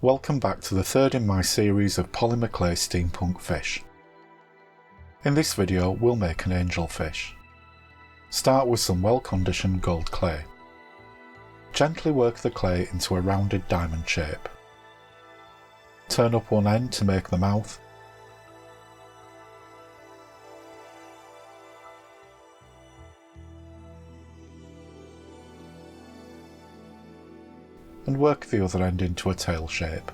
Welcome back to the third in my series of polymer clay steampunk fish. In this video we'll make an angelfish. Start with some well-conditioned gold clay. Gently work the clay into a rounded diamond shape. Turn up one end to make the mouth. And work the other end into a tail shape.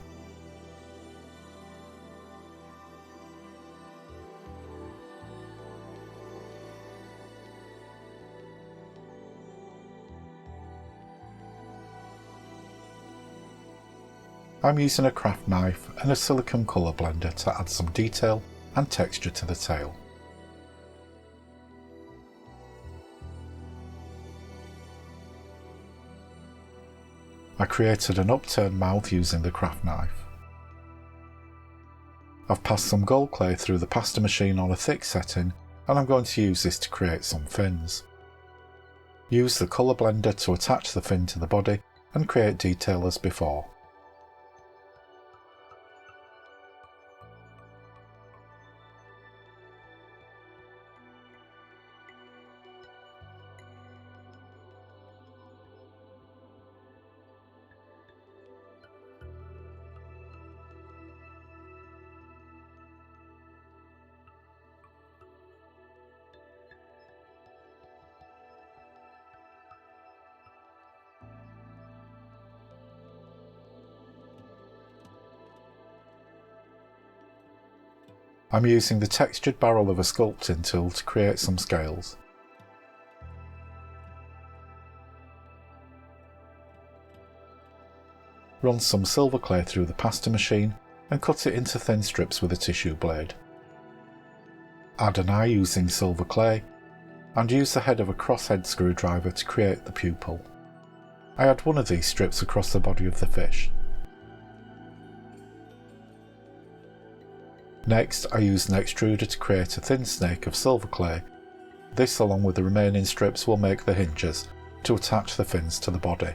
I'm using a craft knife and a silicone colour blender to add some detail and texture to the tail. I created an upturned mouth using the craft knife. I've passed some gold clay through the pasta machine on a thick setting, and I'm going to use this to create some fins. Use the colour blender to attach the fin to the body and create detail as before. I'm using the textured barrel of a sculpting tool to create some scales. Run some silver clay through the pasta machine and cut it into thin strips with a tissue blade. Add an eye using silver clay and use the head of a crosshead screwdriver to create the pupil. I add one of these strips across the body of the fish. Next, I use an extruder to create a thin snake of silver clay. This, along with the remaining strips, will make the hinges to attach the fins to the body.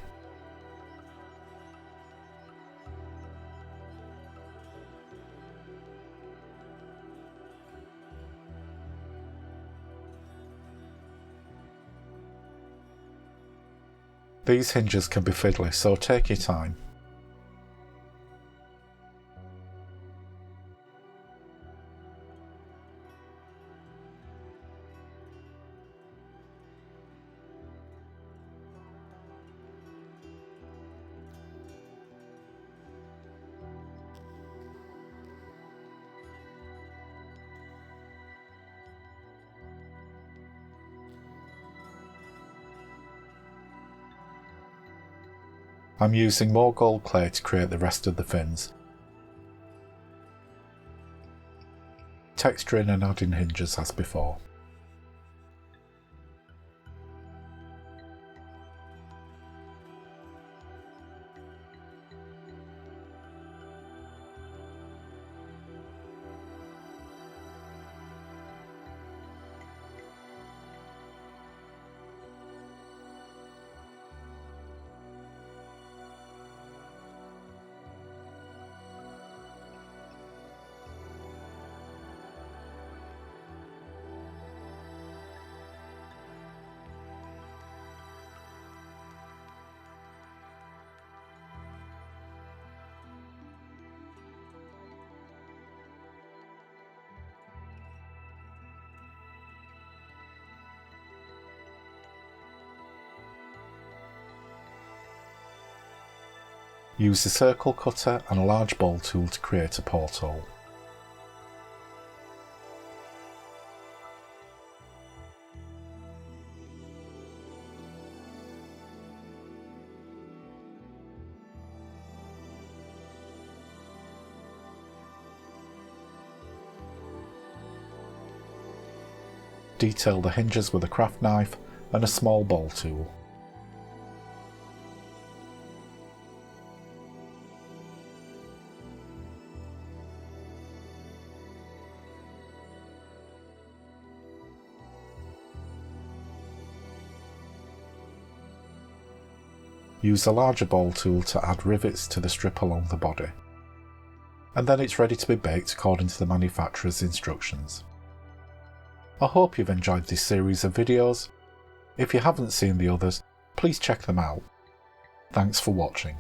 These hinges can be fiddly, so take your time. I'm using more gold clay to create the rest of the fins. Texturing and adding hinges as before. Use the circle cutter and a large bowl tool to create a porthole. Detail the hinges with a craft knife and a small bowl tool. Use a larger bowl tool to add rivets to the strip along the body. and then it's ready to be baked according to the manufacturer's instructions. I hope you've enjoyed this series of videos. If you haven't seen the others, please check them out. Thanks for watching.